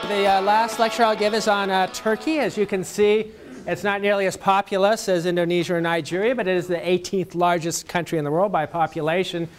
The last lecture I'll give is on Turkey. As you can see, it's not nearly as populous as Indonesia or Nigeria, but it is the 18th largest country in the world by population,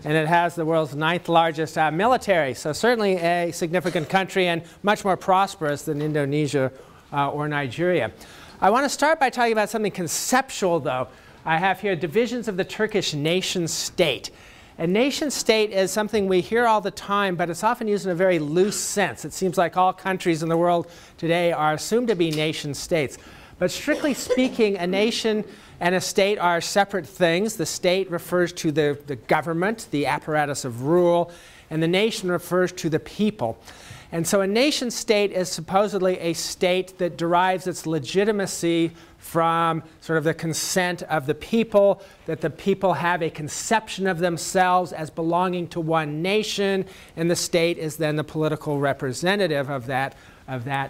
and it has the world's 9th largest military. So certainly a significant country and much more prosperous than Indonesia or Nigeria. I want to start by talking about something conceptual, though. I have here divisions of the Turkish nation-state. A nation-state is something we hear all the time, but it's often used in a very loose sense. It seems like all countries in the world today are assumed to be nation-states. But strictly speaking, a nation and a state are separate things. The state refers to the government, the apparatus of rule, and the nation refers to the people. And so a nation-state is supposedly a state that derives its legitimacy from sort of the consent of the people, that the people have a conception of themselves as belonging to one nation, and the state is then the political representative of that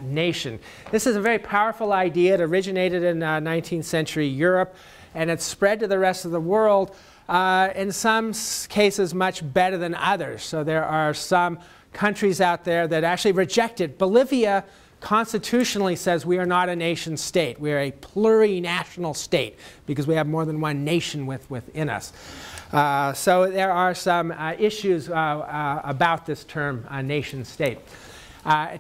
nation. This is a very powerful idea. It originated in 19th century Europe, and it's spread to the rest of the world, in some cases much better than others. So there are some countries out there that actually reject it. Bolivia constitutionally says we are not a nation state. We are a plurinational state because we have more than one nation within us. So there are some issues about this term nation state.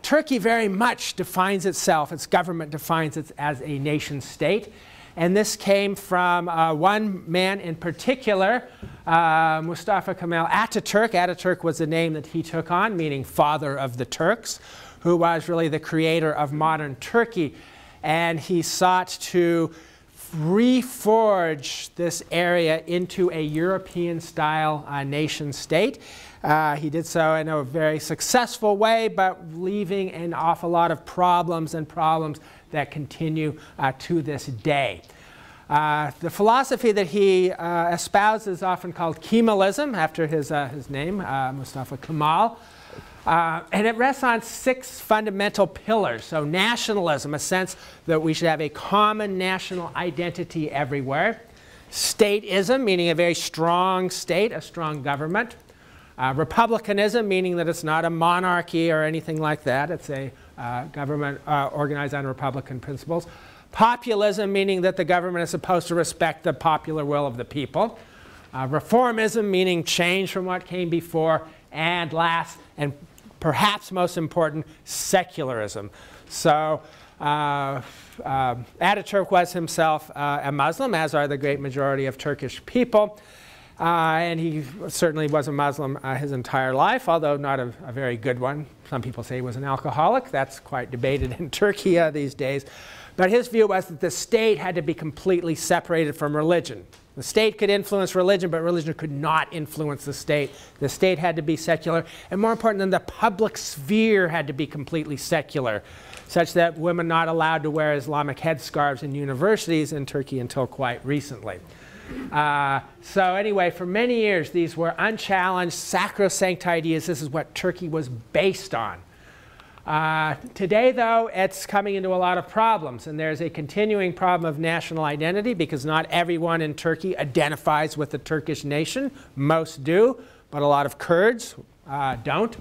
Turkey very much defines itself, its government defines it as a nation state. And this came from one man in particular, Mustafa Kemal Ataturk. Ataturk was the name that he took on, meaning father of the Turks, who was really the creator of modern Turkey. And he sought to reforge this area into a European-style nation-state. He did so in a very successful way, but leaving an awful lot of problems that continue to this day. The philosophy that he espouses is often called Kemalism, after his name, Mustafa Kemal. And it rests on 6 fundamental pillars. So nationalism, a sense that we should have a common national identity everywhere. Statism, meaning a very strong state, a strong government. Republicanism, meaning that it's not a monarchy or anything like that. It's a government organized on Republican principles. Populism, meaning that the government is supposed to respect the popular will of the people. Reformism, meaning change from what came before. And last, and perhaps most important, secularism. So Ataturk was himself a Muslim, as are the great majority of Turkish people. And he certainly was a Muslim his entire life, although not a very good one. Some people say he was an alcoholic. That's quite debated in Turkey these days. But his view was that the state had to be completely separated from religion. The state could influence religion, but religion could not influence the state. The state had to be secular. And more important than the public sphere had to be completely secular, such that women not allowed to wear Islamic headscarves in universities in Turkey until quite recently. So anyway, for many years, these were unchallenged, sacrosanct ideas. This is what Turkey was based on. Today, though, it's coming into a lot of problems. And there's a continuing problem of national identity because not everyone in Turkey identifies with the Turkish nation. Most do, but a lot of Kurds don't.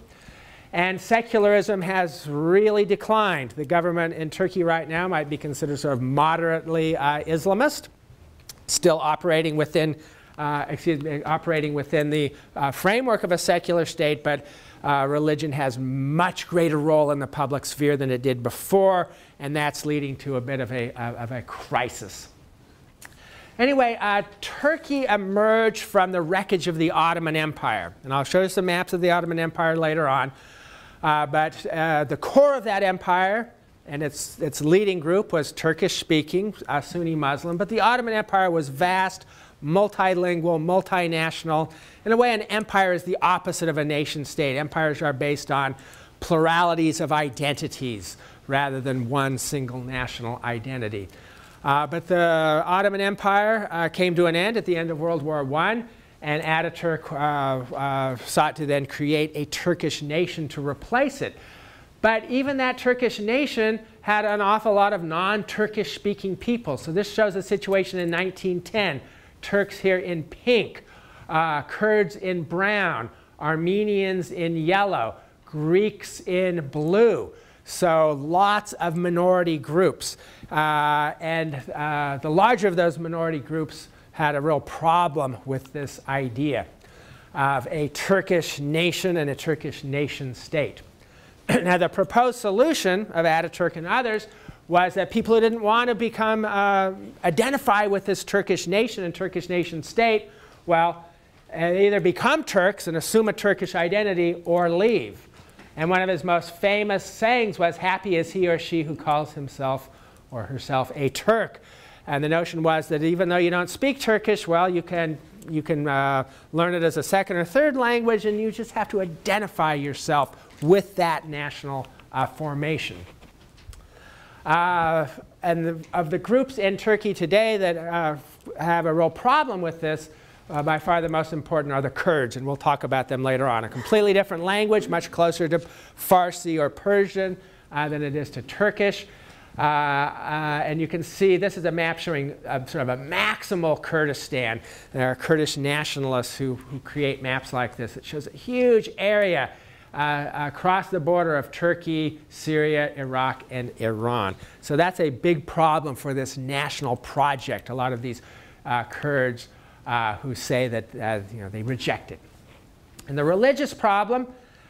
And secularism has really declined. The government in Turkey right now might be considered sort of moderately Islamist. Still operating within, operating within the framework of a secular state, but religion has much greater role in the public sphere than it did before, and that's leading to a bit of a crisis. Anyway, Turkey emerged from the wreckage of the Ottoman Empire, and I'll show you some maps of the Ottoman Empire later on. But the core of that empire and its leading group was Turkish-speaking, Sunni Muslim. But the Ottoman Empire was vast, multilingual, multinational. In a way, an empire is the opposite of a nation-state. Empires are based on pluralities of identities rather than one single national identity. But the Ottoman Empire came to an end at the end of World War I, and Ataturk sought to then create a Turkish nation to replace it. But even that Turkish nation had an awful lot of non-Turkish speaking people. So this shows a situation in 1910. Turks here in pink, Kurds in brown, Armenians in yellow, Greeks in blue. So lots of minority groups. And the larger of those minority groups had a real problem with this idea of a Turkish nation and a Turkish nation state. Now, the proposed solution of Ataturk and others was that people who didn't want to become identify with this Turkish nation and Turkish nation state, well, either become Turks and assume a Turkish identity or leave. And one of his most famous sayings was, "Happy is he or she who calls himself or herself a Turk." And the notion was that even though you don't speak Turkish, well, you can learn it as a second or third language, and you just have to identify yourself with that national formation. And of the groups in Turkey today that have a real problem with this, by far the most important are the Kurds, and we'll talk about them later on. A completely different language, much closer to Farsi or Persian than it is to Turkish. And you can see this is a map showing sort of a maximal Kurdistan. There are Kurdish nationalists who create maps like this. It shows a huge area across the border of Turkey, Syria, Iraq, and Iran. So that's a big problem for this national project. A lot of these Kurds who say that they reject it. And the religious problem,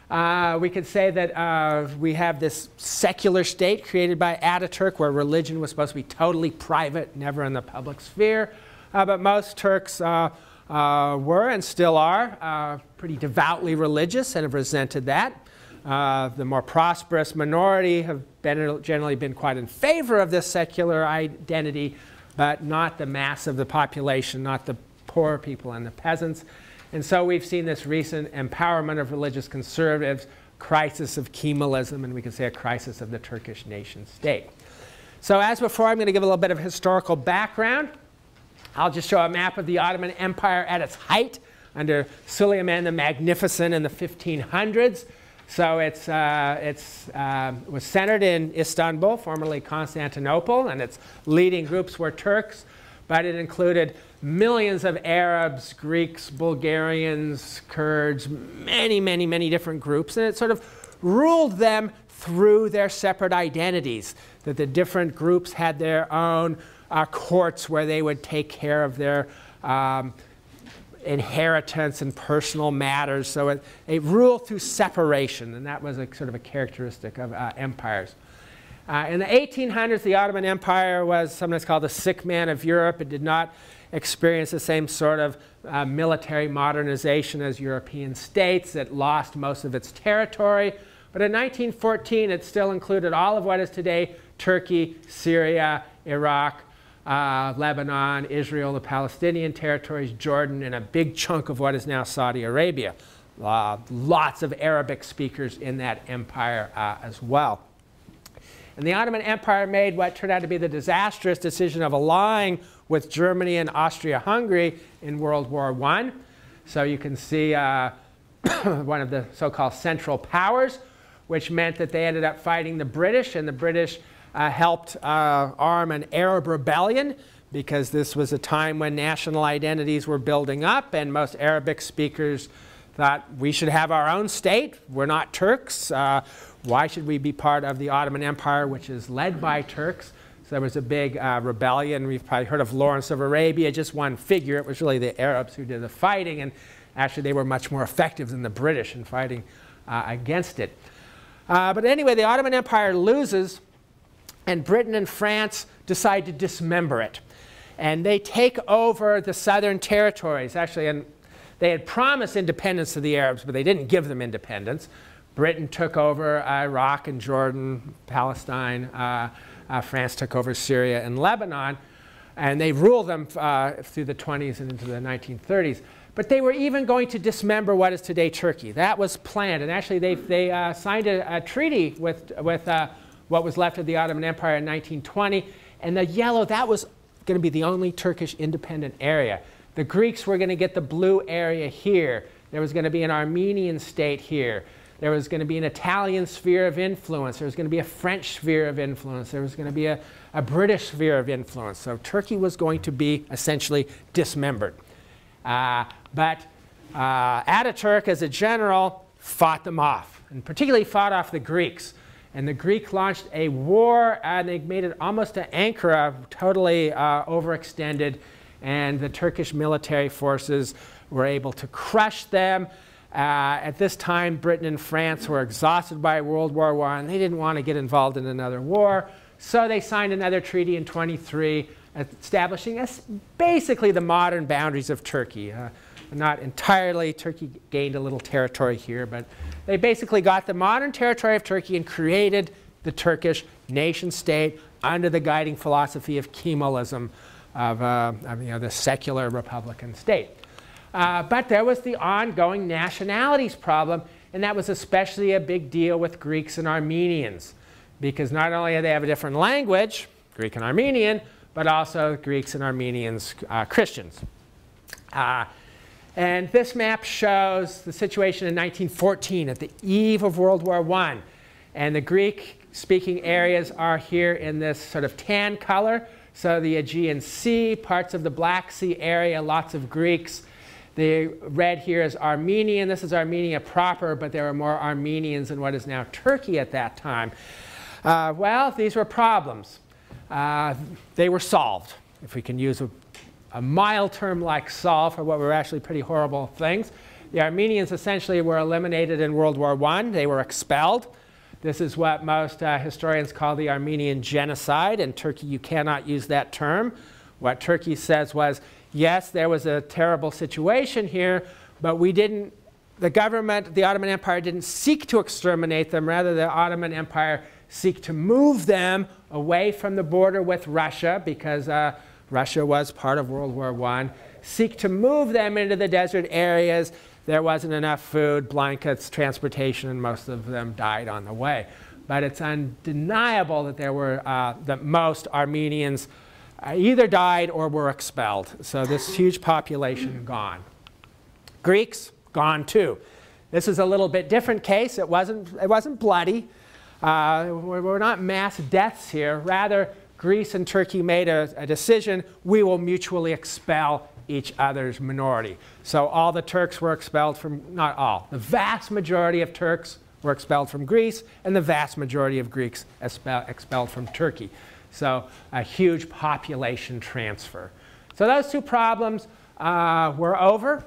we could say that we have this secular state created by Ataturk where religion was supposed to be totally private, never in the public sphere. But most Turks were and still are pretty devoutly religious and have resented that. The more prosperous minority have generally been quite in favor of this secular identity, but not the mass of the population, not the poor people and the peasants. And so we've seen this recent empowerment of religious conservatives, crisis of Kemalism, and we can say a crisis of the Turkish nation state. So as before, I'm going to give a little bit of historical background. I'll just show a map of the Ottoman Empire at its height under Suleiman the Magnificent in the 1500s. So it was centered in Istanbul, formerly Constantinople, and its leading groups were Turks, but it included millions of Arabs, Greeks, Bulgarians, Kurds, many, many, many different groups, and it sort of ruled them through their separate identities, that the different groups had their own courts where they would take care of their inheritance and personal matters. So it ruled through separation, and that was sort of a characteristic of empires. In the 1800s, the Ottoman Empire was sometimes called the sick man of Europe. It did not experience the same sort of military modernization as European states. It lost most of its territory. But in 1914, it still included all of what is today Turkey, Syria, Iraq, Lebanon, Israel, the Palestinian territories, Jordan, and a big chunk of what is now Saudi Arabia. Lots of Arabic speakers in that empire as well. And the Ottoman Empire made what turned out to be the disastrous decision of allying with Germany and Austria-Hungary in World War I. So you can see one of the so-called Central Powers, which meant that they ended up fighting the British, and the British helped arm an Arab rebellion because this was a time when national identities were building up, and most Arabic speakers thought we should have our own state. We're not Turks. Why should we be part of the Ottoman Empire, which is led by Turks? So there was a big rebellion. We've probably heard of Lawrence of Arabia, just one figure. It was really the Arabs who did the fighting, and actually they were much more effective than the British in fighting against it. But anyway, the Ottoman Empire loses, and Britain and France decide to dismember it. And they take over the southern territories. Actually, and they had promised independence to the Arabs, but they didn't give them independence. Britain took over Iraq and Jordan, Palestine. France took over Syria and Lebanon. And they ruled them through the 20s and into the 1930s. But they were even going to dismember what is today Turkey. That was planned. And actually, they signed a treaty with what was left of the Ottoman Empire in 1920. And the yellow, that was going to be the only Turkish independent area. The Greeks were going to get the blue area here. There was going to be an Armenian state here. There was going to be an Italian sphere of influence. There was going to be a French sphere of influence. There was going to be a British sphere of influence. So Turkey was going to be essentially dismembered. But Ataturk, as a general, fought them off, and particularly fought off the Greeks. And the Greek launched a war, and they made it almost to Ankara, totally overextended. And the Turkish military forces were able to crush them. At this time, Britain and France were exhausted by World War I, and they didn't want to get involved in another war. So they signed another treaty in 23, establishing basically the modern boundaries of Turkey. Not entirely. Turkey gained a little territory here, but they basically got the modern territory of Turkey and created the Turkish nation state under the guiding philosophy of Kemalism, of the secular republican state. But there was the ongoing nationalities problem, and that was especially a big deal with Greeks and Armenians, because not only do they have a different language, Greek and Armenian, but also Greeks and Armenians, Christians. And this map shows the situation in 1914 at the eve of World War I. And the Greek-speaking areas are here in this sort of tan color. So the Aegean Sea, parts of the Black Sea area, lots of Greeks. The red here is Armenian. This is Armenia proper, but there were more Armenians in what is now Turkey at that time. Well, these were problems. They were solved, if we can use a mild term like solve for what were actually pretty horrible things. The Armenians essentially were eliminated in World War I. They were expelled. This is what most historians call the Armenian Genocide. In Turkey, you cannot use that term. What Turkey says was, yes, there was a terrible situation here, but the government, the Ottoman Empire, didn't seek to exterminate them. Rather, the Ottoman Empire seek to move them away from the border with Russia, because Russia was part of World War I, seek to move them into the desert areas. There wasn't enough food, blankets, transportation, and most of them died on the way. But it's undeniable that there were that most Armenians either died or were expelled. So this huge population gone. Greeks, gone too. This is a little bit different case. It wasn't bloody. We're not mass deaths here. Rather, Greece and Turkey made a decision: we will mutually expel each other's minority. So all the Turks were expelled from, not all, the vast majority of Turks were expelled from Greece, and the vast majority of Greeks expelled from Turkey. So a huge population transfer. So those two problems were over,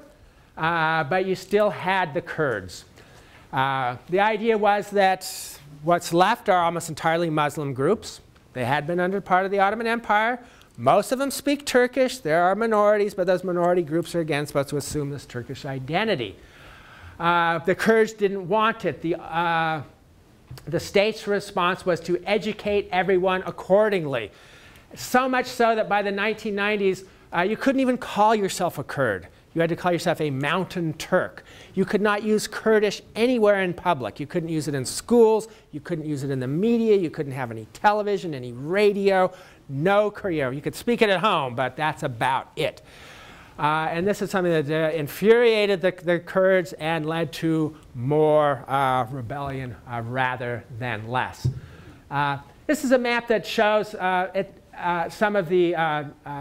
but you still had the Kurds. The idea was that what's left are almost entirely Muslim groups. They had been under part of the Ottoman Empire. Most of them speak Turkish. There are minorities, but those minority groups are again supposed to assume this Turkish identity. The Kurds didn't want it. The state's response was to educate everyone accordingly. So much so that by the 1990s, you couldn't even call yourself a Kurd. You had to call yourself a Mountain Turk. You could not use Kurdish anywhere in public. You couldn't use it in schools. You couldn't use it in the media. You couldn't have any television, any radio, no Kurdish. You could speak it at home, but that's about it. And this is something that infuriated the Kurds and led to more rebellion rather than less. This is a map that shows some of the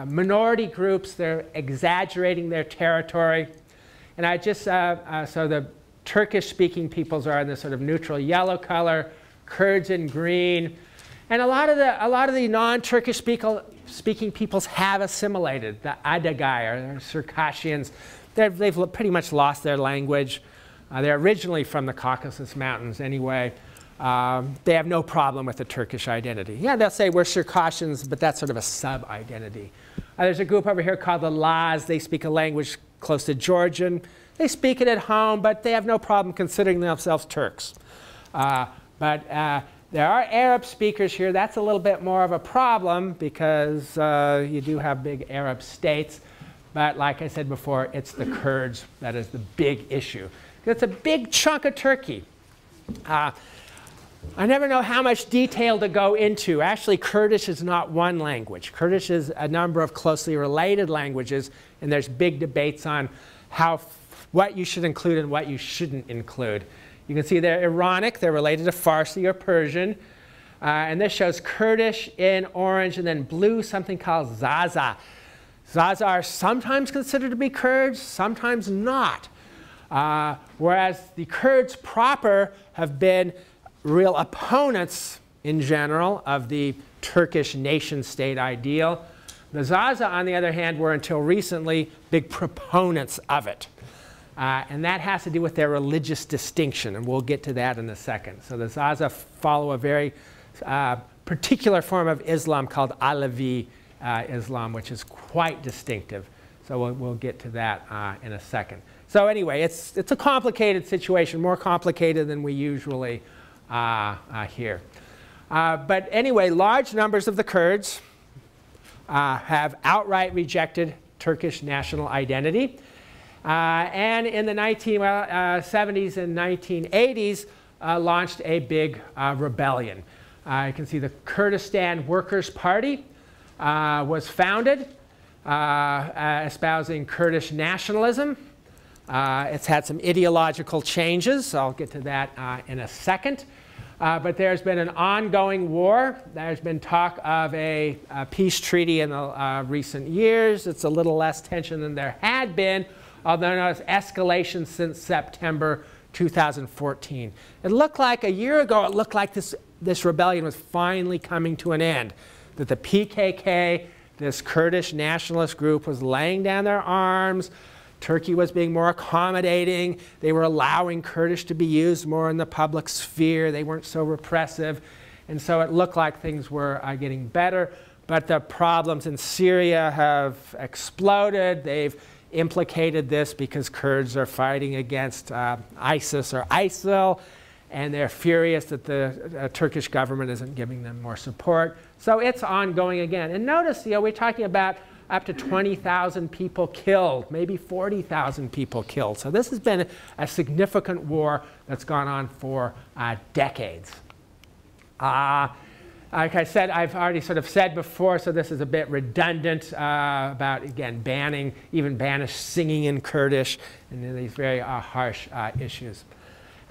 minority groups. They're exaggerating their territory. And I just, so the Turkish-speaking peoples are in this sort of neutral yellow color, Kurds in green. And a lot of the non-Turkish speaking peoples have assimilated. The Adagai, or Circassians, they've pretty much lost their language. They're originally from the Caucasus Mountains anyway. They have no problem with the Turkish identity. Yeah, they'll say we're Circassians, but that's sort of a sub-identity. There's a group over here called the Laz. They speak a language close to Georgian. They speak it at home, but they have no problem considering themselves Turks. There are Arab speakers here. That's a little bit more of a problem because you do have big Arab states. But like I said before, it's the Kurds that is the big issue. It's a big chunk of Turkey. I never know how much detail to go into. Actually, Kurdish is not one language. Kurdish is a number of closely related languages, and there's big debates on what you should include and what you shouldn't include. You can see they're Iranic. They're related to Farsi or Persian. And this shows Kurdish in orange, and then blue, something called Zaza. Zaza are sometimes considered to be Kurds, sometimes not. Whereas the Kurds proper have been real opponents in general of the Turkish nation-state ideal. The Zaza, on the other hand, were until recently big proponents of it. And that has to do with their religious distinction, and we'll get to that in a second. So the Zaza follow a very particular form of Islam called Alevi Islam, which is quite distinctive. So we'll get to that in a second. So anyway, it's a complicated situation, more complicated than we usually hear. But anyway, large numbers of the Kurds have outright rejected Turkish national identity. And in the 1970s and 1980s, launched a big rebellion. You can see the Kurdistan Workers' Party was founded, espousing Kurdish nationalism. It's had some ideological changes. I'll get to that in a second. But there's been an ongoing war. There's been talk of a peace treaty in the recent years. It's a little less tension than there had been, although there's escalation since September 2014. It looked like a year ago, it looked like this rebellion was finally coming to an end, that the PKK, this Kurdish nationalist group, was laying down their arms. Turkey was being more accommodating. They were allowing Kurdish to be used more in the public sphere. They weren't so repressive. And so it looked like things were getting better. But the problems in Syria have exploded. They've implicated this because Kurds are fighting against ISIS or ISIL. And they're furious that the Turkish government isn't giving them more support. So it's ongoing again. And notice, we're talking about up to 20,000 people killed, maybe 40,000 people killed. So this has been a significant war that's gone on for decades. Like I said, I've already sort of said before, so this is a bit redundant about, again, even banished singing in Kurdish, and these very harsh issues.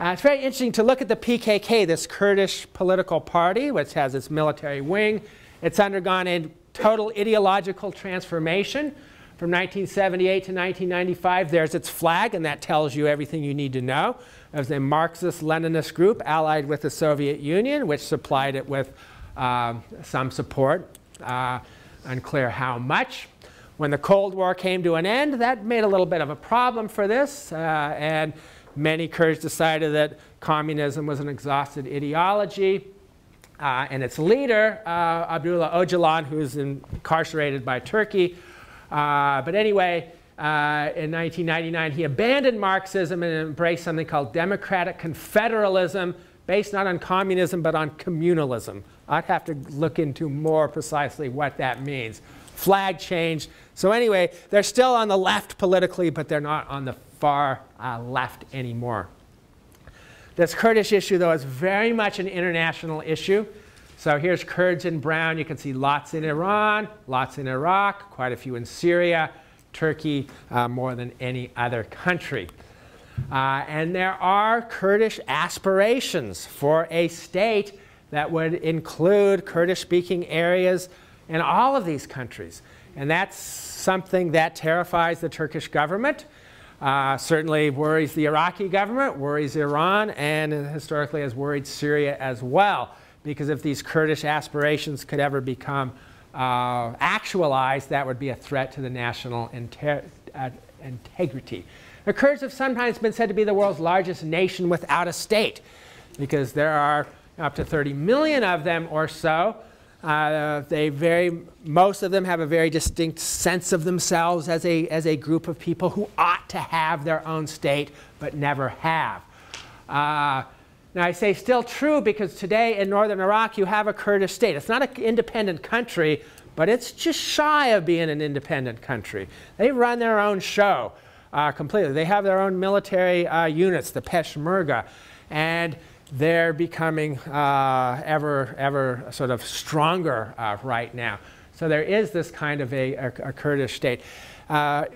It's very interesting to look at the PKK, this Kurdish political party, which has its military wing. It's undergone a total ideological transformation from 1978 to 1995. There's its flag, and that tells you everything you need to know. It was a Marxist-Leninist group allied with the Soviet Union, which supplied it with some support, unclear how much. When the Cold War came to an end, that made a little bit of a problem for this, and many Kurds decided that communism was an exhausted ideology. And its leader, Abdullah Öcalan, who's incarcerated by Turkey. But anyway, in 1999, he abandoned Marxism and embraced something called democratic confederalism, based not on communism, but on communalism. I'd have to look into more precisely what that means. Flag changed. So anyway, they're still on the left politically, but they're not on the far left anymore. This Kurdish issue, though, is very much an international issue. So here's Kurds in brown. You can see lots in Iran, lots in Iraq, quite a few in Syria, Turkey, more than any other country. And there are Kurdish aspirations for a state that would include Kurdish-speaking areas in all of these countries. And that's something that terrifies the Turkish government. Certainly worries the Iraqi government, worries Iran, and historically has worried Syria as well. Because if these Kurdish aspirations could ever become actualized, that would be a threat to the national integrity. The Kurds have sometimes been said to be the world's largest nation without a state, because there are up to 30 million of them or so. Most of them have a very distinct sense of themselves as a group of people who ought to have their own state, but never have. Now I say still true because today in northern Iraq you have a Kurdish state. It's not an independent country, but it's just shy of being an independent country. They run their own show completely. They have their own military units, the Peshmerga, and they're becoming ever sort of stronger right now. So there is this kind of a Kurdish state.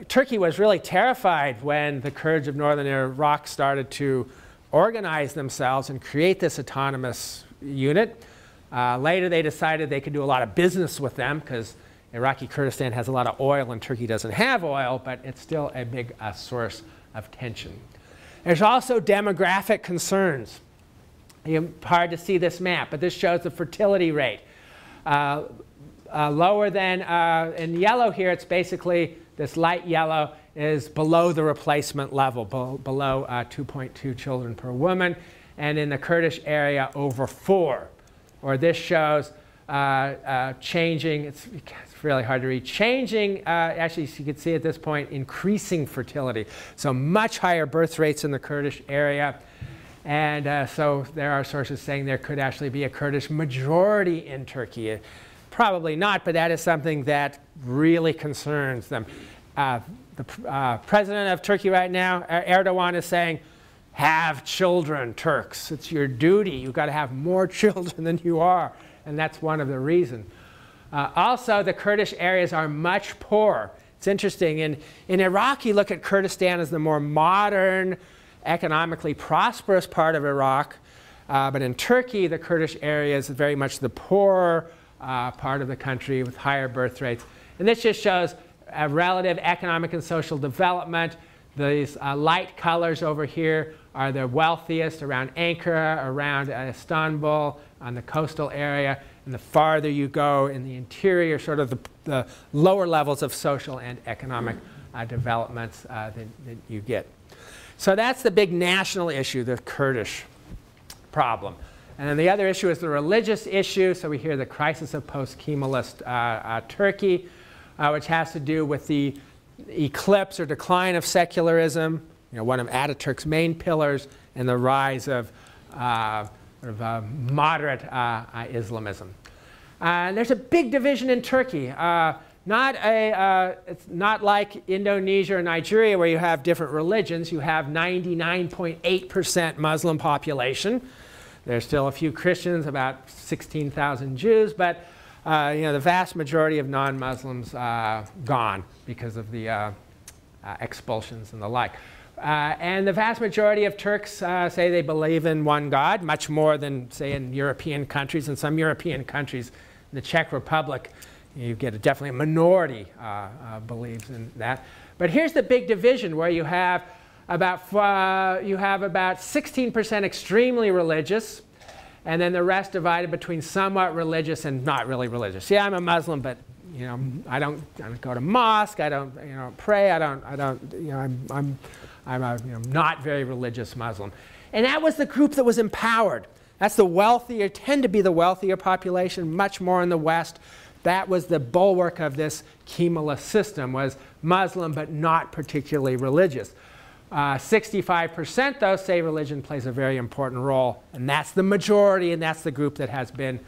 Turkey was really terrified when the Kurds of northern Iraq started to organize themselves and create this autonomous unit. Later they decided they could do a lot of business with them because Iraqi Kurdistan has a lot of oil and Turkey doesn't have oil, but it's still a big source of tension. There's also demographic concerns. Hard to see this map, but this shows the fertility rate. Lower than in yellow here, it's basically this light yellow is below the replacement level, below 2.2 children per woman, and in the Kurdish area over 4. Or this shows changing, it's really hard to read, changing, actually you can see at this point, increasing fertility. So much higher birth rates in the Kurdish area. And so there are sources saying there could actually be a Kurdish majority in Turkey. Probably not, but that is something that really concerns them. The president of Turkey right now, Erdogan, is saying, have children, Turks. It's your duty. You've got to have more children than you are. And that's one of the reasons. Also, the Kurdish areas are much poorer. It's interesting. In Iraq, you look at Kurdistan as the more modern, economically prosperous part of Iraq. But in Turkey, the Kurdish area is very much the poorer part of the country with higher birth rates. And this just shows relative economic and social development. These light colors over here are the wealthiest around Ankara, around Istanbul, on the coastal area. And the farther you go in the interior, sort of the lower levels of social and economic developments that you get. So that's the big national issue, the Kurdish problem. And then the other issue is the religious issue. So we hear the crisis of post-Kemalist Turkey, which has to do with the eclipse or decline of secularism, one of Ataturk's main pillars, and the rise of moderate Islamism. There's a big division in Turkey. It's not like Indonesia or Nigeria where you have different religions. You have 99.8% Muslim population. There's still a few Christians, about 16,000 Jews, but the vast majority of non-Muslims gone because of the expulsions and the like. And the vast majority of Turks say they believe in one God, much more than, say, in European countries. In some European countries, in the Czech Republic, you get definitely a minority believes in that. But here's the big division where you have about 16% extremely religious, and then the rest divided between somewhat religious and not really religious. Yeah, I'm a Muslim, but I don't go to mosque. I don't pray. I'm a not very religious Muslim. And that was the group that was empowered. That's the wealthier, tend to be the wealthier population, much more in the West. That was the bulwark of this Kemalist system, was Muslim but not particularly religious. 65% though say religion plays a very important role, and that's the majority, and that's the group that has been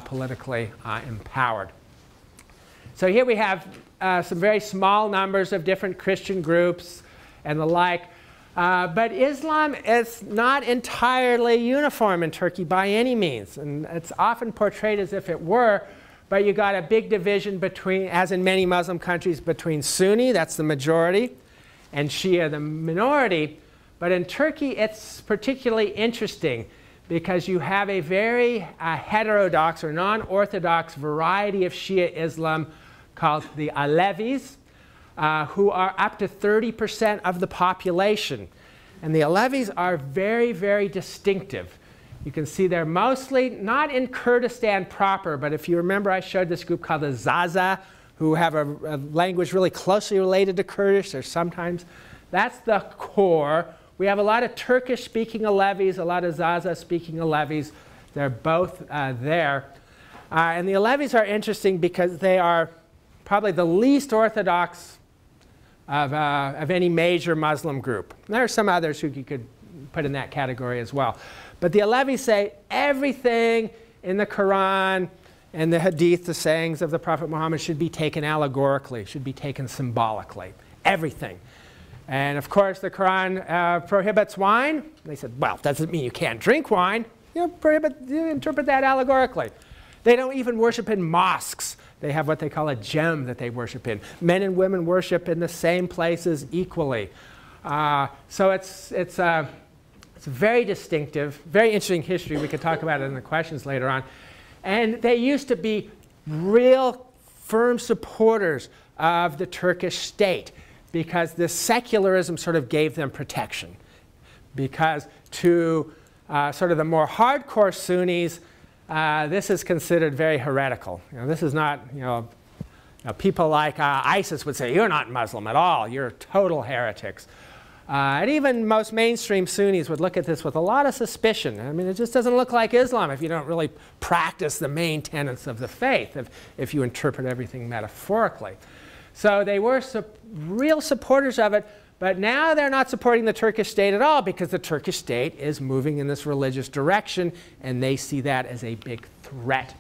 politically empowered. So here we have some very small numbers of different Christian groups and the like. But Islam is not entirely uniform in Turkey by any means, and it's often portrayed as if it were. But you got a big division between, as in many Muslim countries, between Sunni, that's the majority, and Shia, the minority. But in Turkey, it's particularly interesting because you have a very heterodox or non-orthodox variety of Shia Islam called the Alevis, who are up to 30% of the population. And the Alevis are very, very distinctive. You can see they're mostly not in Kurdistan proper, but if you remember, I showed this group called the Zaza, who have a language really closely related to Kurdish. Or sometimes that's the core. We have a lot of Turkish-speaking Alevis, a lot of Zaza-speaking Alevis. They're both there. And the Alevis are interesting because they are probably the least orthodox of any major Muslim group. And there are some others who you could put in that category as well. But the Alevis say everything in the Quran and the Hadith, the sayings of the Prophet Muhammad, should be taken allegorically, should be taken symbolically, everything. And of course, the Quran prohibits wine. They said, well, it doesn't mean you can't drink wine. You interpret that allegorically. They don't even worship in mosques. They have what they call a gem that they worship in. Men and women worship in the same places equally. So it's very distinctive, very interesting history. We could talk about it in the questions later on. And they used to be real firm supporters of the Turkish state because the secularism sort of gave them protection. Because to sort of the more hardcore Sunnis, this is considered very heretical. This is not, people like ISIS would say, you're not Muslim at all, you're total heretics. And even most mainstream Sunnis would look at this with a lot of suspicion. I mean, it just doesn't look like Islam if you don't really practice the main tenets of the faith, if you interpret everything metaphorically. So they were real supporters of it, but now they're not supporting the Turkish state at all because the Turkish state is moving in this religious direction, and they see that as a big threat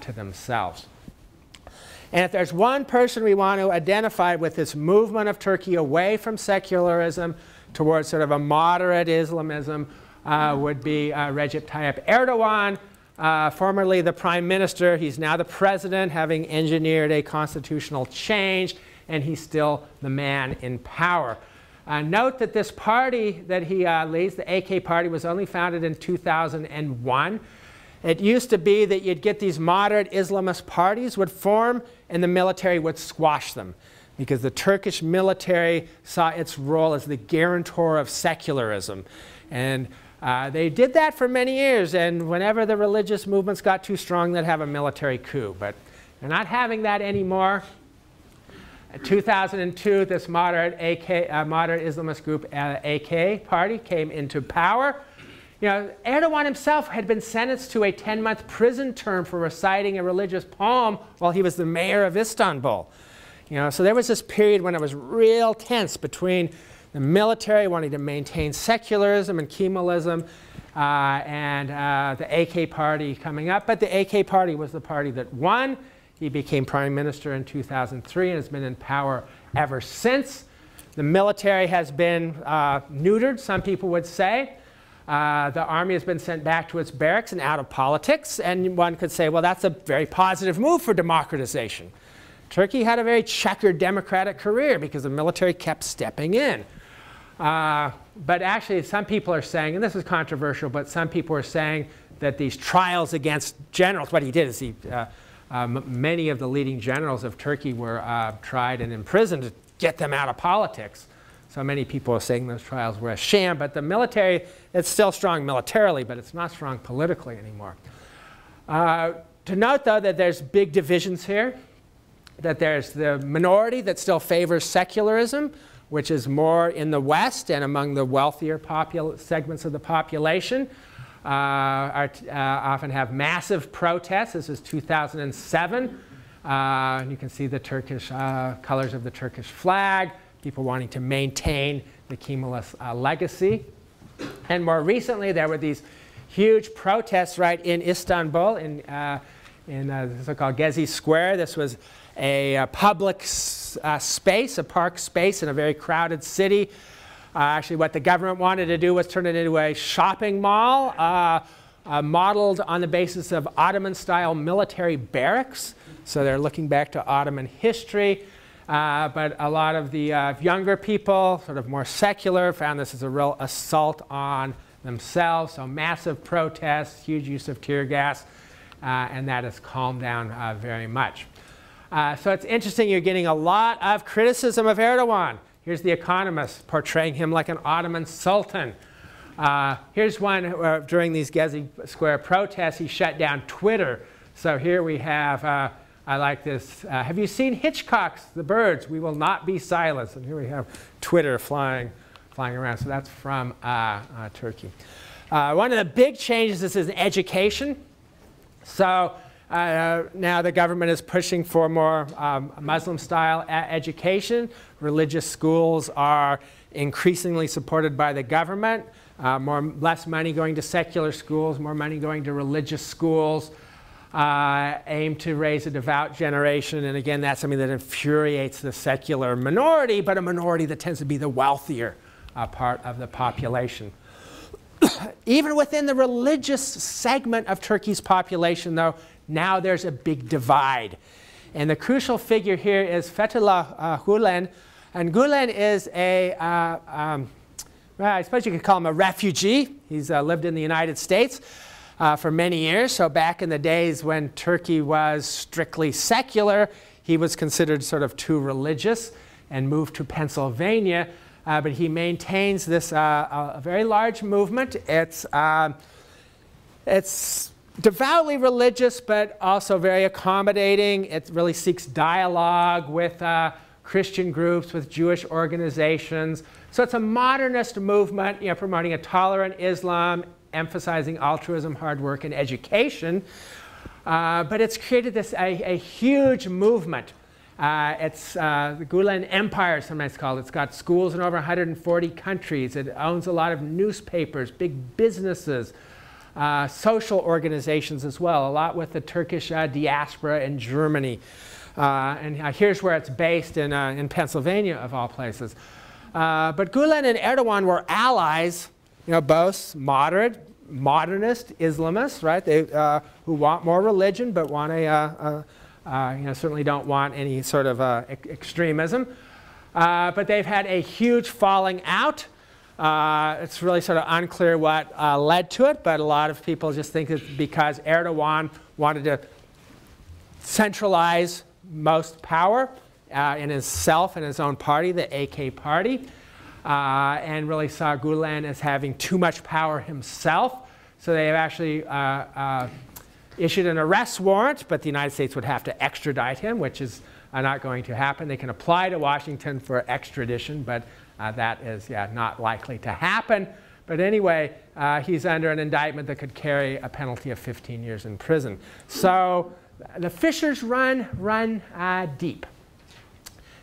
to themselves. And if there's one person we want to identify with this movement of Turkey away from secularism towards sort of a moderate Islamism would be Recep Tayyip Erdogan, formerly the prime minister. He's now the president, having engineered a constitutional change, and he's still the man in power. Note that this party that he leads, the AK party, was only founded in 2001. It used to be that you'd get these moderate Islamist parties would form and the military would squash them because the Turkish military saw its role as the guarantor of secularism. And they did that for many years, and whenever the religious movements got too strong, they'd have a military coup. But they're not having that anymore. In 2002, this moderate Islamist group, AK party, came into power. Erdogan himself had been sentenced to a 10-month prison term for reciting a religious poem while he was the mayor of Istanbul. So there was this period when it was real tense between the military wanting to maintain secularism and Kemalism and the AK party coming up. But the AK party was the party that won. He became prime minister in 2003 and has been in power ever since. The military has been neutered, some people would say. The army has been sent back to its barracks and out of politics, and one could say, well, that's a very positive move for democratization. Turkey had a very checkered democratic career because the military kept stepping in. But actually, some people are saying, and this is controversial, but some people are saying that these trials against generals, what he did is many of the leading generals of Turkey were tried and imprisoned to get them out of politics. So many people are saying those trials were a sham, but the military, it's still strong militarily, but it's not strong politically anymore. To note, though, that there's big divisions here, that there's the minority that still favors secularism, which is more in the West and among the wealthier segments of the population, often have massive protests. This is 2007. You can see the Turkish colors of the Turkish flag. People wanting to maintain the Kemalist legacy. And more recently, there were these huge protests right in Istanbul, in the so-called Gezi Square. This was a public space, a park space in a very crowded city. Actually, what the government wanted to do was turn it into a shopping mall, modeled on the basis of Ottoman-style military barracks. So they're looking back to Ottoman history. But a lot of the younger people, sort of more secular, found this as a real assault on themselves. So massive protests, huge use of tear gas, and that has calmed down very much. So it's interesting, you're getting a lot of criticism of Erdogan. Here's The Economist portraying him like an Ottoman sultan. Here's one where during these Gezi Square protests, he shut down Twitter. So here we have I like this. Have you seen Hitchcock's The Birds? We Will Not Be Silenced. And here we have Twitter flying around. So that's from Turkey. One of the big changes is in education. So now the government is pushing for more Muslim-style education. Religious schools are increasingly supported by the government. Less money going to secular schools, more money going to religious schools. Aim to raise a devout generation, and again, that's something that infuriates the secular minority, but a minority that tends to be the wealthier part of the population. Even within the religious segment of Turkey's population, though, now there's a big divide. And the crucial figure here is Fethullah Gulen, and Gulen is well, I suppose you could call him a refugee. He's lived in the United States for many years. So back in the days when Turkey was strictly secular, he was considered sort of too religious and moved to Pennsylvania. But he maintains this a very large movement. It's It's devoutly religious, but also very accommodating. It really seeks dialogue with Christian groups, with Jewish organizations. So it's a modernist movement, promoting a tolerant Islam, emphasizing altruism, hard work, and education. But it's created a huge movement. It's the Gulen Empire, sometimes called. It's got schools in over 140 countries. It owns a lot of newspapers, big businesses, social organizations as well, a lot with the Turkish diaspora in Germany. And here's where it's based in Pennsylvania, of all places. But Gulen and Erdogan were allies, both modernist Islamists, right? They who want more religion, but want certainly don't want any sort of extremism. But they've had a huge falling out. It's really sort of unclear what led to it, but a lot of people just think it's because Erdogan wanted to centralize most power in himself and his own party, the AK party, and really saw Gulen as having too much power himself. So they have actually issued an arrest warrant, but the United States would have to extradite him, which is not going to happen. They can apply to Washington for extradition, but that is not likely to happen. But anyway, he's under an indictment that could carry a penalty of 15 years in prison. So the fissures run deep.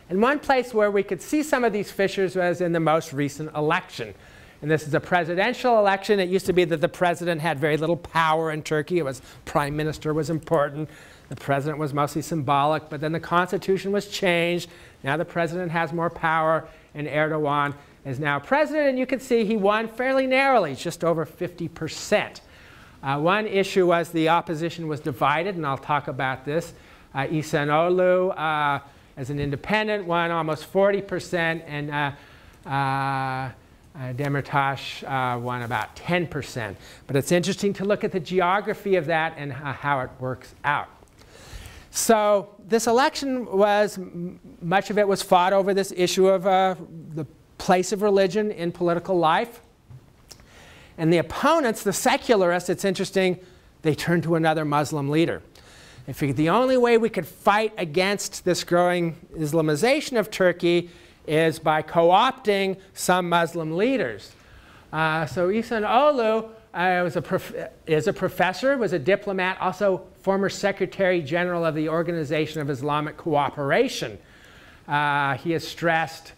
And one place where we could see some of these fissures was in the most recent election. And this is a presidential election. It used to be that the president had very little power in Turkey. It was prime minister was important. The president was mostly symbolic. But then the constitution was changed. Now the president has more power, and Erdogan is now president. And you can see he won fairly narrowly, just over 50%. One issue was the opposition was divided, and I'll talk about this. İhsanoğlu, as an independent, won almost 40%, and Demirtas won about 10%. But it's interesting to look at the geography of that and how it works out. So this election much of it was fought over this issue of the place of religion in political life. And the opponents, the secularists, it's interesting, they turned to another Muslim leader. They figured the only way we could fight against this growing Islamization of Turkey is by co-opting some Muslim leaders. So İhsanoğlu is a professor, was a diplomat, also former Secretary General of the Organization of Islamic Cooperation. He has stressed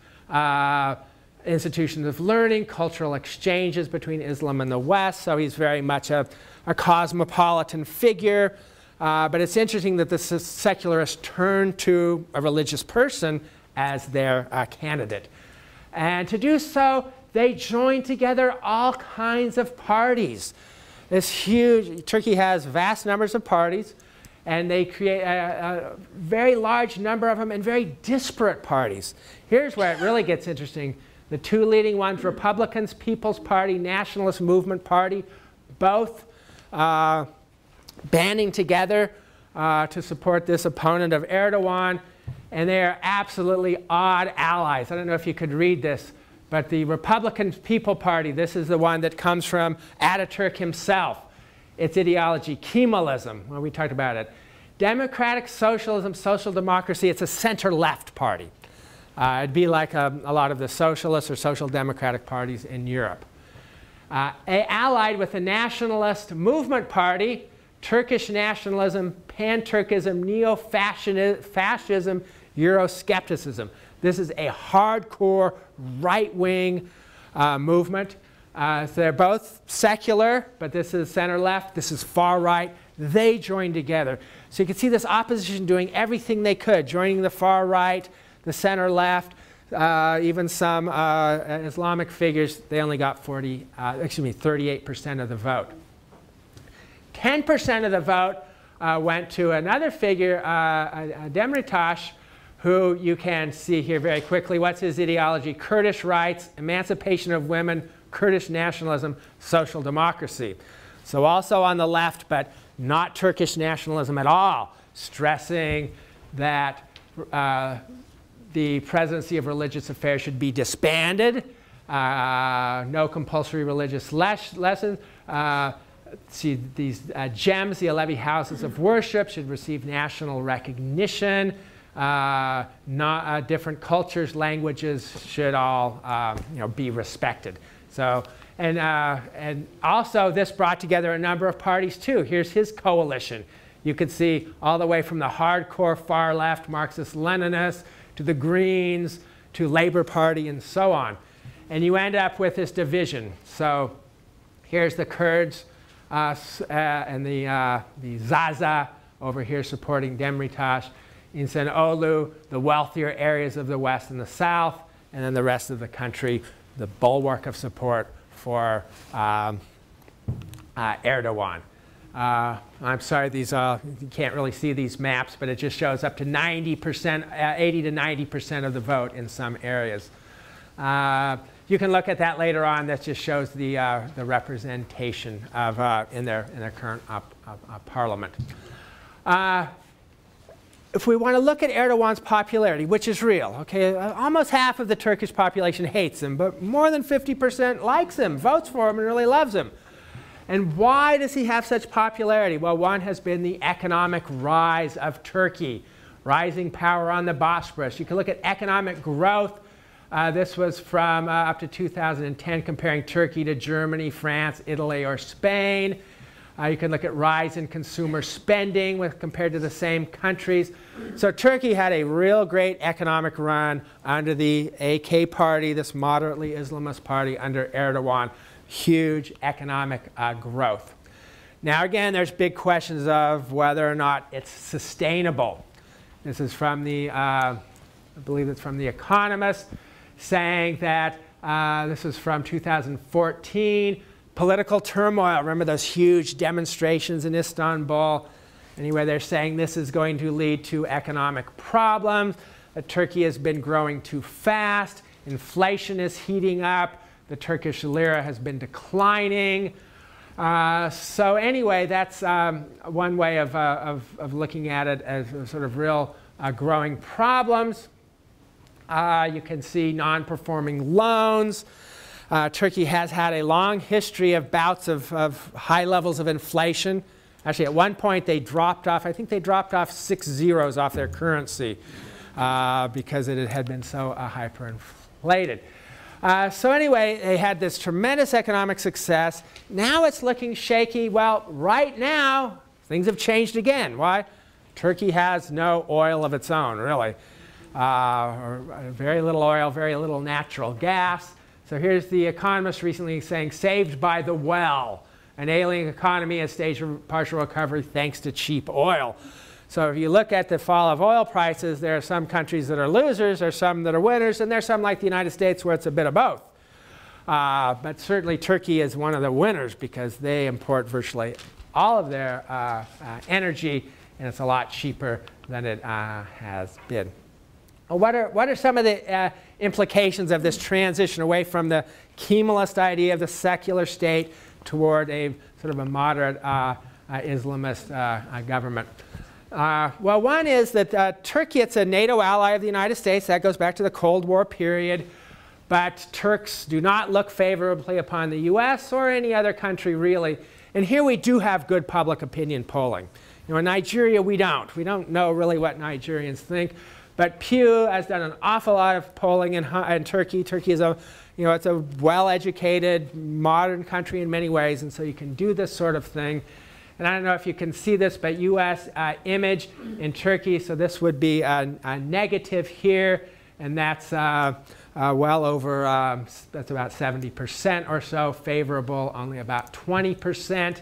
institutions of learning, cultural exchanges between Islam and the West, so he's very much a cosmopolitan figure. But it's interesting that the secularists turn to a religious person as their candidate. And to do so, they join together all kinds of parties. This huge, Turkey has vast numbers of parties, and they create a very large number of them and very disparate parties. Here's where it really gets interesting. The two leading ones, Republicans, People's Party, Nationalist Movement Party, both banding together to support this opponent of Erdogan. And they are absolutely odd allies. I don't know if you could read this, but the Republican People Party, this is the one that comes from Ataturk himself. Its ideology, Kemalism, well, we talked about it. Democratic Socialism, Social Democracy, it's a center-left party. It'd be like a lot of the socialist or social democratic parties in Europe. Allied with the Nationalist Movement Party, Turkish nationalism, pan-Turkism, neo-fascism, Euroscepticism. This is a hardcore right-wing movement. So they're both secular, but this is center-left, this is far-right. They join together. So you can see this opposition doing everything they could, joining the far-right, the center-left, even some Islamic figures. They only got 38% of the vote. 10% of the vote went to another figure, Demirtas, who you can see here very quickly. What's his ideology? Kurdish rights, emancipation of women, Kurdish nationalism, social democracy. So also on the left, but not Turkish nationalism at all, stressing that the Presidency of Religious Affairs should be disbanded, no compulsory religious lessons, see these gems, the Alevi houses of worship, should receive national recognition. Different cultures, languages should all be respected. So, and also this brought together a number of parties too. Here's his coalition. You could see all the way from the hardcore far left Marxist-Leninists to the Greens to Labour Party and so on. And you end up with this division. So here's the Kurds and the Zaza over here supporting Demirtaş. Insan-Oğlu, the wealthier areas of the West and the South, and then the rest of the country, the bulwark of support for Erdogan. I'm sorry, these you can't really see these maps, but it just shows up to 90%, 80 to 90% of the vote in some areas. You can look at that later on. That just shows the representation of in their current parliament. If we want to look at Erdogan's popularity, which is real, okay, almost half of the Turkish population hates him, but more than 50% likes him, votes for him, and really loves him. And why does he have such popularity? Well, one has been the economic rise of Turkey, rising power on the Bosporus. You can look at economic growth. This was from up to 2010, comparing Turkey to Germany, France, Italy, or Spain. You can look at rise in consumer spending compared to the same countries. So Turkey had a real great economic run under the AK party, this moderately Islamist party under Erdogan. Huge economic growth. Now again, there's big questions of whether or not it's sustainable. This is from the, I believe it's from The Economist, saying that this is from 2014. Political turmoil. Remember those huge demonstrations in Istanbul? Anyway, they're saying this is going to lead to economic problems, that Turkey has been growing too fast, inflation is heating up, the Turkish lira has been declining. So anyway, that's one way of looking at it as sort of real growing problems. You can see non-performing loans. Turkey has had a long history of bouts of high levels of inflation. Actually, at one point they dropped off, I think they dropped off 6 zeros off their currency because it had been so hyperinflated. So anyway, they had this tremendous economic success. Now it's looking shaky. Well, right now, things have changed again. Why? Turkey has no oil of its own, really. Or very little oil, very little natural gas. So here's The Economist recently saying, saved by the well. An ailing economy has staged partial recovery thanks to cheap oil. So if you look at the fall of oil prices, there are some countries that are losers, there are some that are winners, and there's some like the United States where it's a bit of both. But certainly Turkey is one of the winners because they import virtually all of their energy, and it's a lot cheaper than it has been. What are some of the implications of this transition away from the Kemalist idea of the secular state toward a sort of a moderate Islamist government? Well, one is that Turkey, it's a NATO ally of the United States. That goes back to the Cold War period. But Turks do not look favorably upon the US or any other country, really. And here we do have good public opinion polling. You know, in Nigeria, we don't. We don't know really what Nigerians think. But Pew has done an awful lot of polling in Turkey. Turkey is it's a well-educated, modern country in many ways, and so you can do this sort of thing. And I don't know if you can see this, but U.S. Image in Turkey. So this would be a negative here, and that's well over, that's about 70% or so favorable, only about 20%.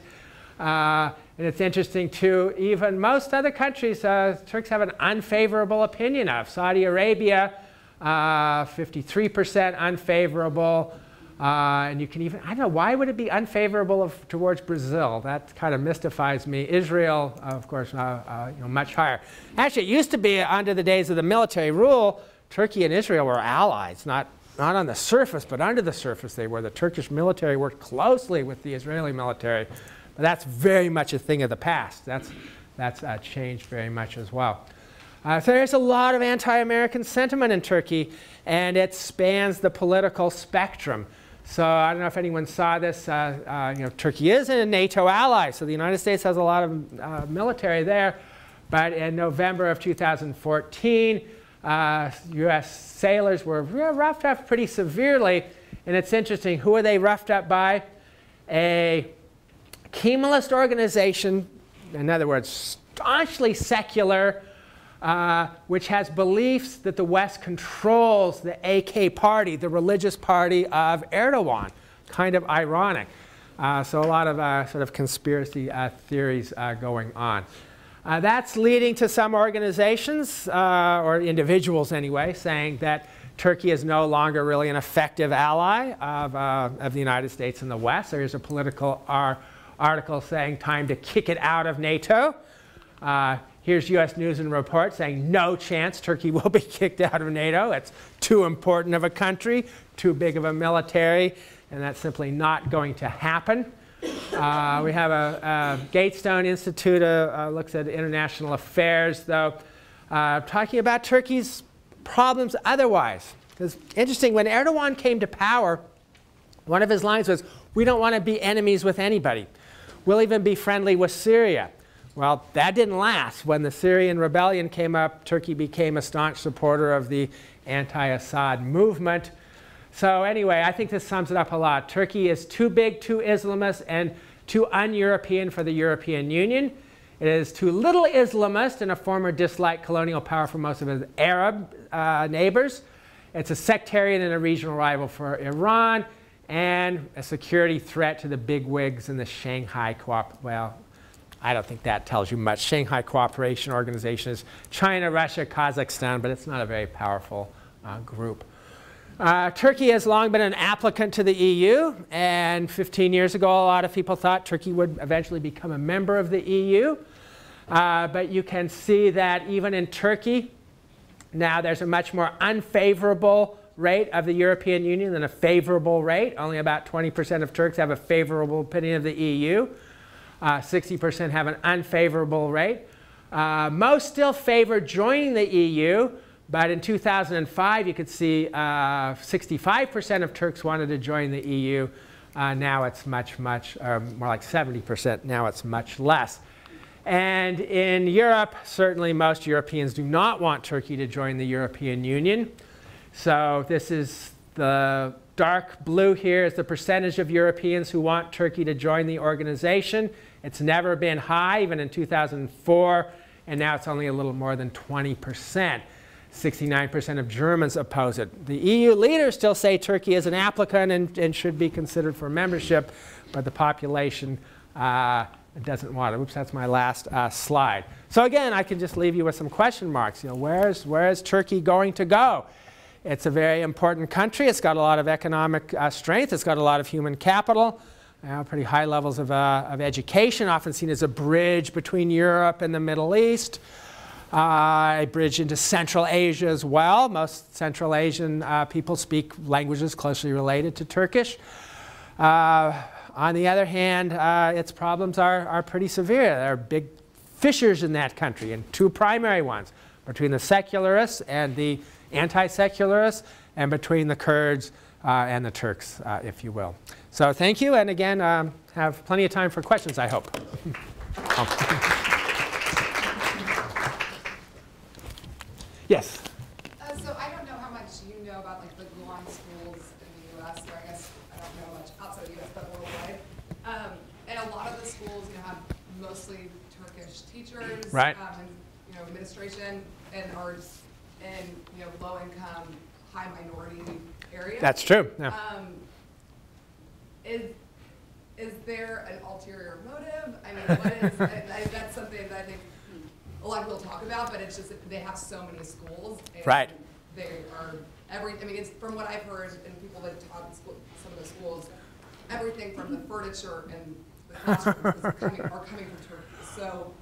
And it's interesting too, even most other countries, Turks have an unfavorable opinion of. Saudi Arabia, 53% unfavorable. And you can even, I don't know, why would it be unfavorable towards Brazil? That kind of mystifies me. Israel, of course, much higher. Actually, it used to be under the days of the military rule, Turkey and Israel were allies, not on the surface, but under the surface they were. The Turkish military worked closely with the Israeli military. But that's very much a thing of the past. That's changed very much as well. So there's a lot of anti-American sentiment in Turkey, and it spans the political spectrum. So I don't know if anyone saw this. Turkey is a NATO ally, so the United States has a lot of military there. But in November of 2014, U.S. sailors were roughed up pretty severely. And it's interesting, who are they roughed up by? A Kemalist organization, in other words, staunchly secular, which has beliefs that the West controls the AK party, the religious party of Erdogan. Kind of ironic. So a lot of sort of conspiracy theories going on. That's leading to some organizations, or individuals anyway, saying that Turkey is no longer really an effective ally of the United States and the West. There's a political article saying time to kick it out of NATO. Here's U.S. News and Report saying no chance Turkey will be kicked out of NATO. It's too important of a country, too big of a military, and that's simply not going to happen. We have a Gatestone Institute looks at international affairs, though, talking about Turkey's problems otherwise. It's interesting, when Erdogan came to power, one of his lines was, "We don't want to be enemies with anybody. We'll even be friendly with Syria." Well, that didn't last. When the Syrian rebellion came up, Turkey became a staunch supporter of the anti-Assad movement. So anyway, I think this sums it up a lot. Turkey is too big, too Islamist, and too un-European for the European Union. It is too little Islamist and a former disliked colonial power for most of its Arab neighbors. It's a sectarian and a regional rival for Iran, and a security threat to the bigwigs in the Shanghai Cooperation. Well, I don't think that tells you much. Shanghai Cooperation Organization is China, Russia, Kazakhstan, but it's not a very powerful group. Turkey has long been an applicant to the EU, and 15 years ago, a lot of people thought Turkey would eventually become a member of the EU. But you can see that even in Turkey, now there's a much more unfavorable rate of the European Union than a favorable rate. Only about 20% of Turks have a favorable opinion of the EU. 60% have an unfavorable rate. Most still favor joining the EU, but in 2005 you could see 65% of Turks wanted to join the EU. Now it's much more like 70%. Now it's much less. And in Europe, certainly most Europeans do not want Turkey to join the European Union. So this is the dark blue here is the percentage of Europeans who want Turkey to join the organization. It's never been high, even in 2004, and now it's only a little more than 20%. 69% of Germans oppose it. The EU leaders still say Turkey is an applicant and should be considered for membership, but the population doesn't want it. Oops, that's my last slide. So again, I can just leave you with some question marks. You know, where is Turkey going to go? It's a very important country. It's got a lot of economic strength. It's got a lot of human capital. Pretty high levels of education, often seen as a bridge between Europe and the Middle East. A bridge into Central Asia as well. Most Central Asian people speak languages closely related to Turkish. On the other hand, its problems are pretty severe. There are big fissures in that country, and two primary ones, between the secularists and the anti-secularists, and between the Kurds and the Turks, if you will. So thank you, and again, have plenty of time for questions, I hope. Yes? So I don't know how much you know about like the Guan schools in the U.S., or I guess I don't know much outside the U.S., but worldwide. And a lot of the schools, have mostly Turkish teachers, right. And administration, and are in low-income, high-minority areas. That's true. Yeah. Is there an ulterior motive? I mean, what is? That's something that I think a lot of people talk about, but it's just that they have so many schools. And right. They are I mean, it's from what I've heard and people that taught in school, some of the schools, everything from the furniture and the classrooms are coming from Turkey. So.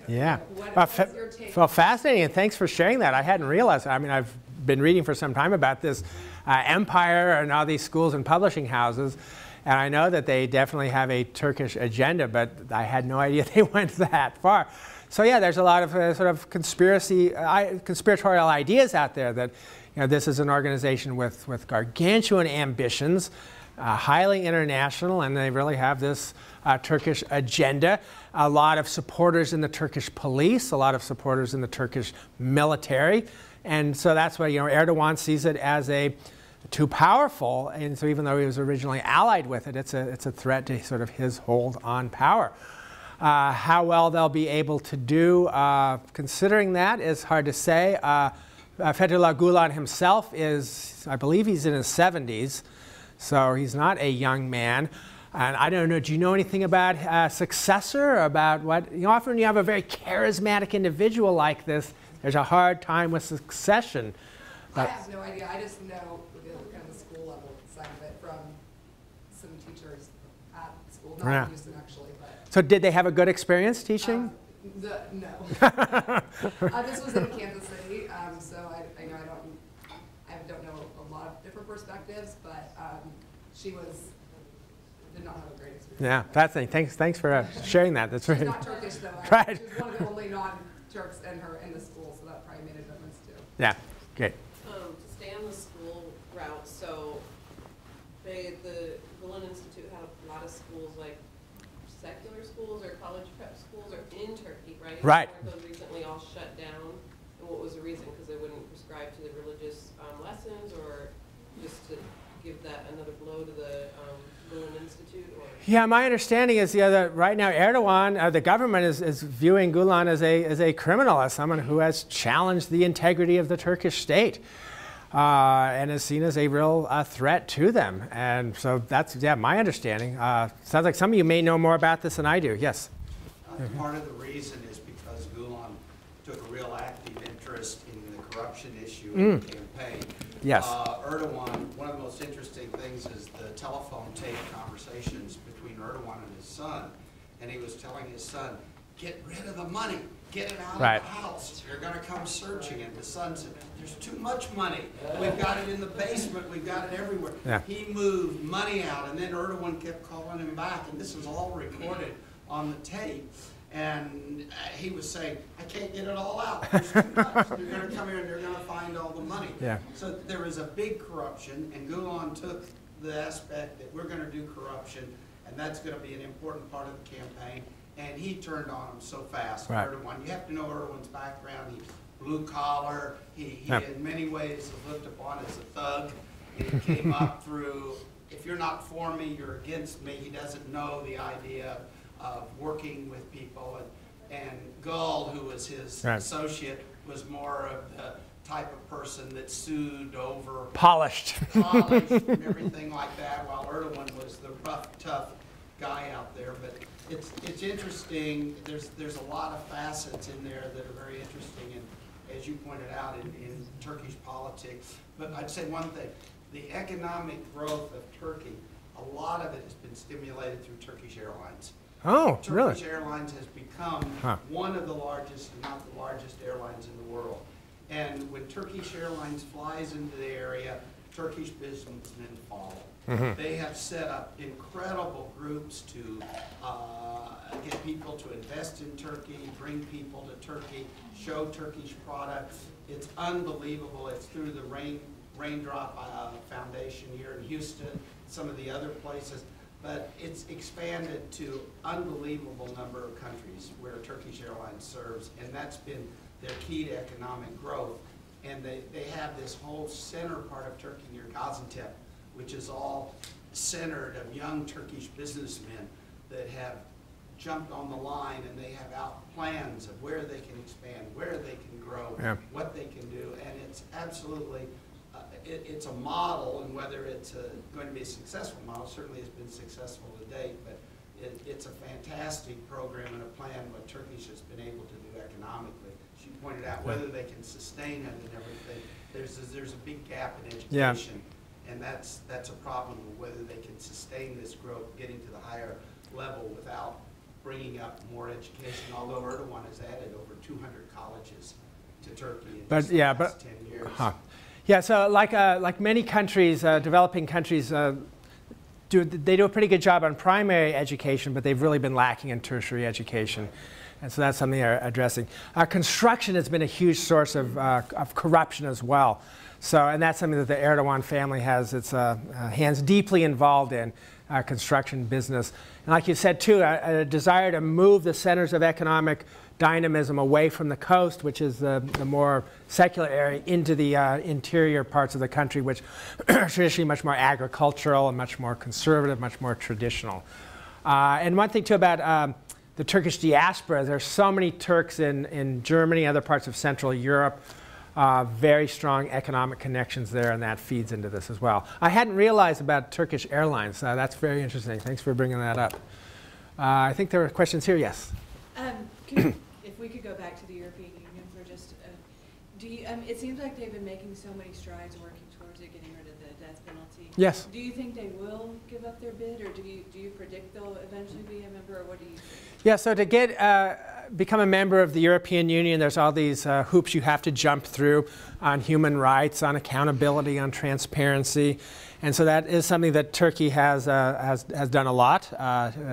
Yeah. What is your take? Well, fascinating, and thanks for sharing that. I hadn't realized. I mean, I've been reading for some time about this empire and all these schools and publishing houses, and I know that they definitely have a Turkish agenda, but I had no idea they went that far. So yeah, there's a lot of sort of conspiratorial ideas out there that this is an organization with gargantuan ambitions, highly international, and they really have this Turkish agenda. A lot of supporters in the Turkish police, a lot of supporters in the Turkish military. And so that's why Erdogan sees it as too powerful, and so even though he was originally allied with it, it's a threat to sort of his hold on power. How well they'll be able to do, considering that, is hard to say. Fethullah Gulen himself I believe he's in his 70s, so he's not a young man. And I don't know, do you know anything about a successor, about what, often when you have a very charismatic individual like this, there's a hard time with succession. I have no idea. I just know kind of the school level side of it from some teachers at school, not in Houston actually. But, so did they have a good experience teaching? No. This was in Kansas City, so I don't know a lot of different perspectives, but she did not have a great experience. Yeah, fascinating. Thanks for sharing that. That's She's not Turkish though. Right. She was one of the only non-Turks in the school, so that probably made a difference too. Yeah, great. To stay on the school route, so the Gulen Institute had a lot of schools, like secular schools or college prep schools, are in Turkey, right? Right. Weren't those recently all shut down? And what was the reason? Because they wouldn't prescribe to the religious lessons, or just to give that another blow to the Gulen Institute? Or? Yeah, my understanding is that right now Erdogan, the government is viewing Gulen as a criminal, as someone who has challenged the integrity of the Turkish state. And is seen as a real threat to them. And so that's, my understanding. Sounds like some of you may know more about this than I do. Yes? Part of the reason is because Gulen took a real active interest in the corruption issue in the campaign. Yes. Erdogan, one of the most interesting things is the telephone tape conversations between Erdogan and his son. And he was telling his son, get rid of the money. Get it out of the house. You're going to come searching. And the son said, there's too much money. We've got it in the basement. We've got it everywhere. Yeah. He moved money out, and then Erdogan kept calling him back. And this was all recorded on the tape. And he was saying, I can't get it all out. There's too much. They're going to come here and they're going to find all the money. Yeah. So there was a big corruption, and Gulen took the aspect that we're going to do corruption, and that's going to be an important part of the campaign. And he turned on him so fast. Right. Erdogan, you have to know Erdogan's background. He's blue collar. He in many ways is looked upon as a thug. He came up through, if you're not for me, you're against me. He doesn't know the idea of working with people. And Gul, who was his associate, was more of the type of person that sued over polished and everything like that, while Erdogan was the rough, tough guy out there. But it's interesting. There's a lot of facets in there that are very interesting, and as you pointed out, in Turkish politics. But I'd say one thing: the economic growth of Turkey, a lot of it has been stimulated through Turkish Airlines. Oh, really? Turkish Airlines has become one of the largest, if not the largest, airlines in the world. And when Turkish Airlines flies into the area, Turkish businessmen follow. Mm-hmm. They have set up incredible groups to get people to invest in Turkey, bring people to Turkey, show Turkish products. It's unbelievable. It's through the Raindrop Foundation here in Houston, some of the other places. But it's expanded to unbelievable number of countries where Turkish Airlines serves, and that's been their key to economic growth. And they have this whole center part of Turkey near Gaziantep, which is all centered of young Turkish businessmen that have jumped on the line, and they have out plans of where they can expand, where they can grow, what they can do. And it's absolutely, it's a model, and whether it's going to be a successful model, certainly has been successful to date, but it's a fantastic program and a plan what Turkish has been able to do economically. She pointed out whether they can sustain it and everything. There's a big gap in education, and that's a problem with whether they can sustain this growth, getting to the higher level without bringing up more education. Although Erdogan has added over 200 colleges to Turkey in the last 10 years. Yeah, so like many countries, developing countries, they do a pretty good job on primary education, but they've really been lacking in tertiary education. And so that's something they're addressing. Construction has been a huge source of corruption as well. So, and that's something that the Erdogan family has its hands deeply involved in, construction business. And like you said too, a desire to move the centers of economic dynamism away from the coast, which is the more secular area, into the interior parts of the country, which are traditionally much more agricultural and much more conservative, much more traditional. And one thing too about the Turkish diaspora, there's so many Turks in Germany, other parts of Central Europe, very strong economic connections there, and that feeds into this as well. I hadn't realized about Turkish Airlines. That's very interesting. Thanks for bringing that up. I think there were questions here. Yes? If we could go back to the European Union for just, it seems like they've been making so many strides working towards it, getting rid of the death penalty. Yes. Do you think they will give up their bid, or do you predict they'll eventually be a member, or what do you think? Yeah, so to become a member of the European Union, there's all these hoops you have to jump through on human rights, on accountability, on transparency. And so that is something that Turkey has done a lot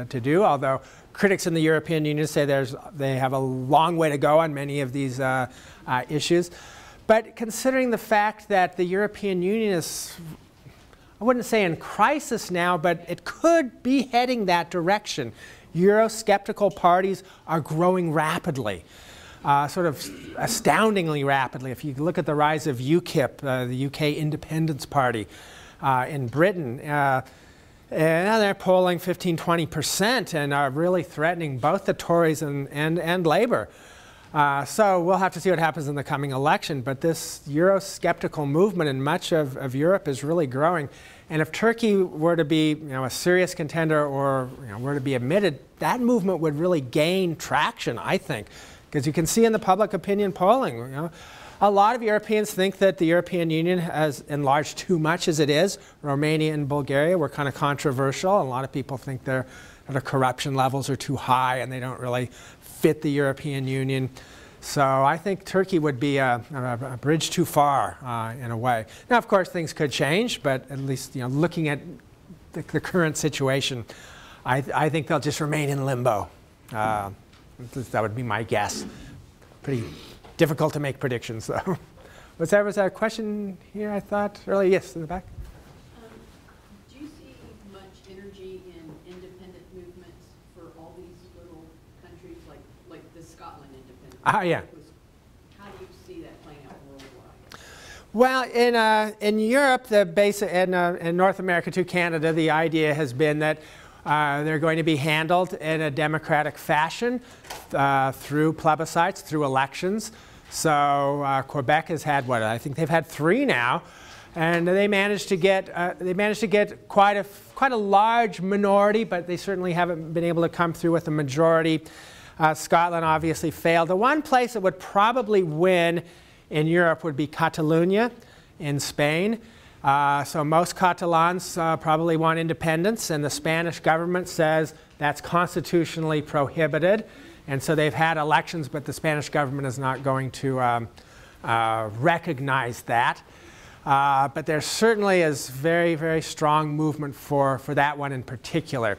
to do, although critics in the European Union say they have a long way to go on many of these issues. But considering the fact that the European Union is, I wouldn't say in crisis now, but it could be heading that direction. Eurosceptical parties are growing rapidly, sort of astoundingly rapidly. If you look at the rise of UKIP, the UK Independence Party in Britain, and now they're polling 15–20% and are really threatening both the Tories and Labour. So we'll have to see what happens in the coming election. But this Eurosceptical movement in much of Europe is really growing. And if Turkey were to be a serious contender or were to be admitted, that movement would really gain traction, I think. Because you can see in the public opinion polling, a lot of Europeans think that the European Union has enlarged too much as it is. Romania and Bulgaria were kind of controversial. A lot of people think their corruption levels are too high and they don't really fit the European Union. So I think Turkey would be a bridge too far in a way. Now, of course, things could change, but at least looking at the current situation, I think they'll just remain in limbo. That would be my guess. Pretty difficult to make predictions, though. Was there a question here, I thought, earlier? Yes, in the back. Do you see much energy in independent movements for all these little countries, like the Scotland independence? Yeah. How do you see that playing out worldwide? Well, in Europe, in North America to Canada, the idea has been that they're going to be handled in a democratic fashion through plebiscites, through elections. So Quebec has had what? I think they've had 3 now, and they managed to get quite a large minority, but they certainly haven't been able to come through with a majority. Scotland obviously failed. The one place that would probably win in Europe would be Catalonia in Spain. So most Catalans probably want independence, and the Spanish government says that's constitutionally prohibited. And so they've had elections, but the Spanish government is not going to recognize that. But there certainly is very, very strong movement for that one in particular.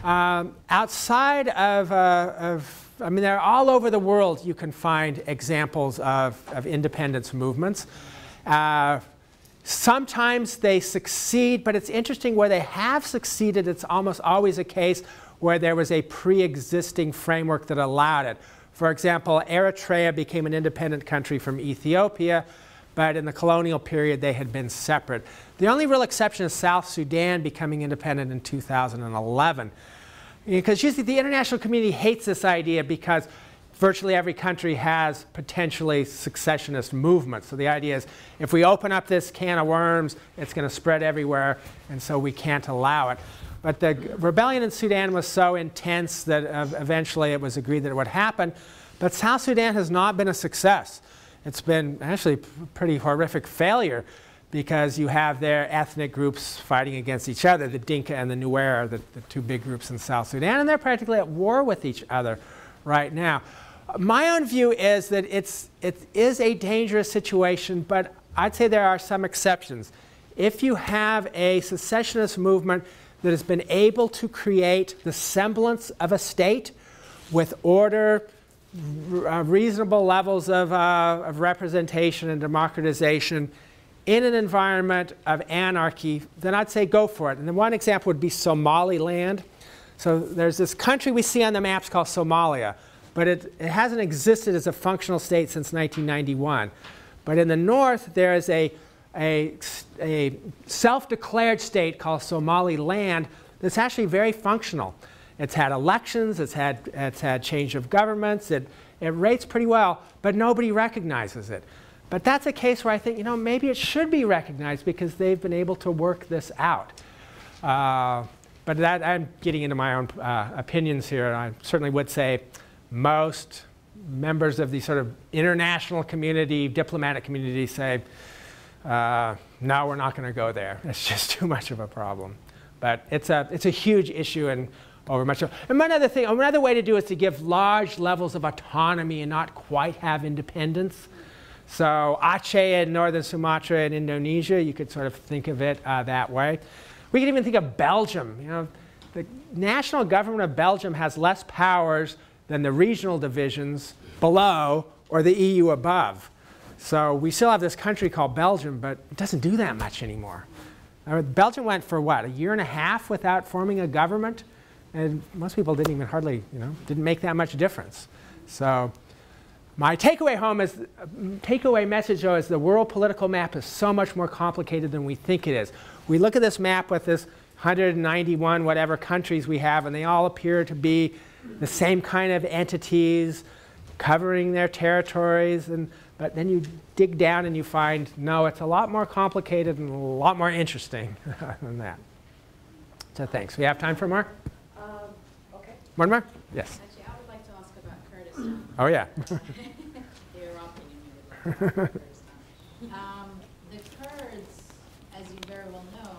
Outside I mean, they're all over the world. You can find examples of independence movements. Sometimes they succeed, but it's interesting where they have succeeded, it's almost always a case where there was a pre-existing framework that allowed it. For example, Eritrea became an independent country from Ethiopia, but in the colonial period they had been separate. The only real exception is South Sudan becoming independent in 2011. Because usually the international community hates this idea because virtually every country has potentially secessionist movements. So the idea is if we open up this can of worms, it's going to spread everywhere, and so we can't allow it. But the rebellion in Sudan was so intense that eventually it was agreed that it would happen. But South Sudan has not been a success. It's been actually a pretty horrific failure because you have their ethnic groups fighting against each other. The Dinka and the Nuer are the 2 big groups in South Sudan, and they're practically at war with each other right now. My own view is that it is a dangerous situation, but I'd say there are some exceptions. If you have a secessionist movement that has been able to create the semblance of a state with order, reasonable levels of representation and democratization in an environment of anarchy, then I'd say go for it. And then one example would be Somaliland. So there's this country we see on the maps called Somalia, but it hasn't existed as a functional state since 1991. But in the north, there is a self-declared state called Somaliland that's actually very functional. It's had elections, it's had change of governments, it rates pretty well, but nobody recognizes it. But that's a case where I think, maybe it should be recognized because they've been able to work this out. But I'm getting into my own opinions here. I certainly would say most members of the sort of international community, diplomatic community say, no, we're not going to go there. It's just too much of a problem. But it's a huge issue and over much. And another way to do it is to give large levels of autonomy and not quite have independence. So Aceh in northern Sumatra and Indonesia, you could sort of think of it that way. We could even think of Belgium. The national government of Belgium has less powers than the regional divisions below or the EU above. So we still have this country called Belgium, but it doesn't do that much anymore. Belgium went for what, a year and a half without forming a government? And most people didn't even hardly, didn't make that much difference. So my takeaway message though is the world political map is so much more complicated than we think it is. We look at this map with this 191 whatever countries we have, and they all appear to be the same kind of entities covering their territories. But then you dig down and you find, no, it's a lot more complicated and a lot more interesting than that. So thanks. We have time for more? Okay. One more? Yes. Actually, I would like to ask about Kurdistan. Oh, yeah. The Iraqi Kurdistan. The Kurds, as you very well know,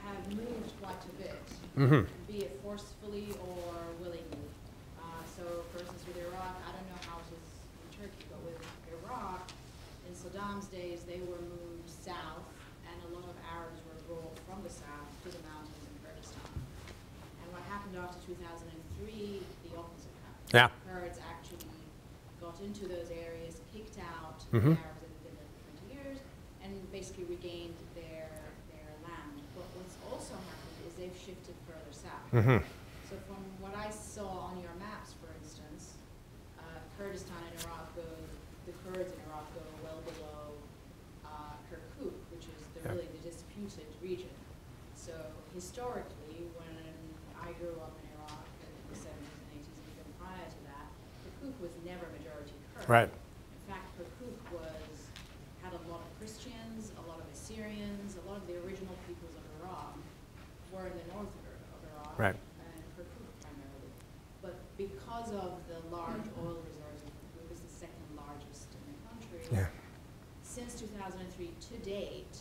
have moved quite a bit, be it forcefully or willingly. So, for instance, with Iraq, I don't know how it is in Turkey, but with Iraq, in Saddam's days, they were moved south, and a lot of Arabs were brought from the south to the mountains in Kurdistan. And what happened after 2003, the opposite happened. Yeah. Kurds actually got into those areas, kicked out the Arabs that had been there for 20 years, and basically regained their land. But what's also happened is they've shifted further south. So from what I saw on your maps, for instance, Kurdistan and Iraq the Kurds in Iraq go well below Kirkuk, which is really the disputed region. So historically, when I grew up in Iraq in the 70s and 80s, and even prior to that, Kirkuk was never majority Kurd. Right. In fact, Kirkuk had a lot of Christians, a lot of Assyrians, a lot of the original peoples of Iraq were in the north of Iraq. Right. And Kirkuk primarily. But because of the large oil reserves, Kirkuk is the second largest in the country. Yeah. Since 2003 to date,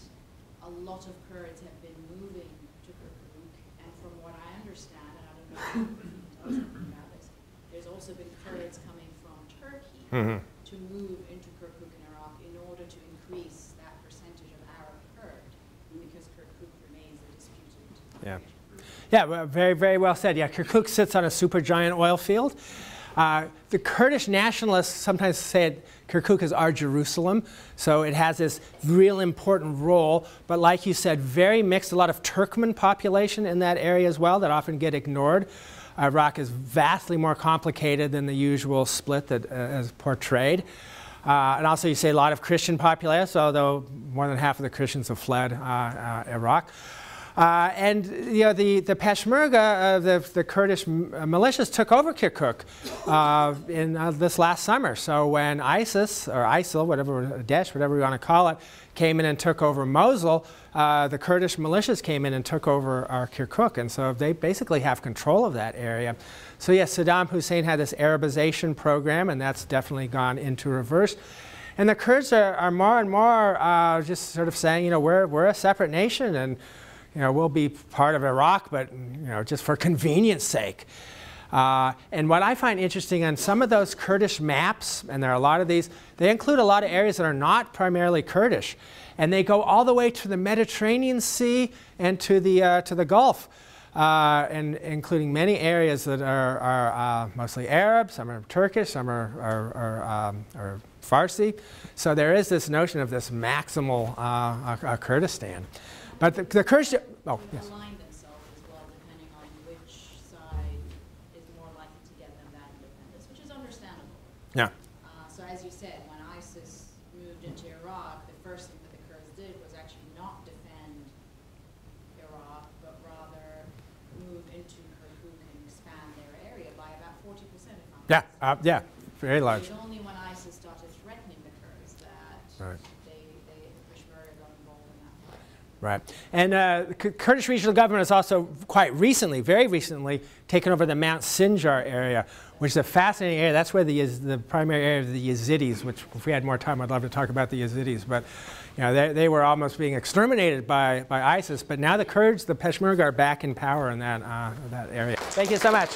a lot of Kurds have been moving to Kirkuk, and from what I understand, and I don't know if you can tell us something about this, there's also been Kurds coming from Turkey to move into Kirkuk in Iraq in order to increase that percentage of Arab Kurd, because Kirkuk remains a disputed region. Yeah, well, very, very well said. Yeah, Kirkuk sits on a supergiant oil field. The Kurdish nationalists sometimes say Kirkuk is our Jerusalem, so it has this real important role. But like you said, very mixed, a lot of Turkmen population in that area as well that often get ignored. Iraq is vastly more complicated than the usual split that is portrayed. And also you say a lot of Christian population, although more than half of the Christians have fled Iraq. And the Peshmerga, the Kurdish militias took over Kirkuk in this last summer. So when ISIS, or ISIL, Daesh, whatever you want to call it, came in and took over Mosul, the Kurdish militias came in and took over Kirkuk. And so they basically have control of that area. So yes, Saddam Hussein had this Arabization program, and that's definitely gone into reverse. And the Kurds are more and more just sort of saying, we're a separate nation, and we'll be part of Iraq, but just for convenience sake. And what I find interesting on some of those Kurdish maps, and there are a lot of these, they include a lot of areas that are not primarily Kurdish, and they go all the way to the Mediterranean Sea and to the Gulf. and including many areas that are mostly Arab, some are Turkish, some are Farsi. So there is this notion of this maximal Kurdistan. But the Kurds, oh, yes. Align themselves as well, depending on which side is more likely to get them that independence, which is understandable. Yeah. So as you said, when ISIS moved into Iraq, the first thing that the Kurds did was actually not defend Iraq, but rather move into Kirkuk and expand their area by about 40%. Yeah, yeah, very large. It was only when ISIS started threatening the Kurds that the Peshmerga got involved in that fight. Right. And the Kurdish regional government has also quite recently, very recently, taken over the Mount Sinjar area, which is a fascinating area. That's where the primary area of the Yazidis, which if we had more time, I'd love to talk about the Yazidis. But you know, they were almost being exterminated by ISIS. But now the Kurds, the Peshmerga, are back in power in that area. Thank you so much.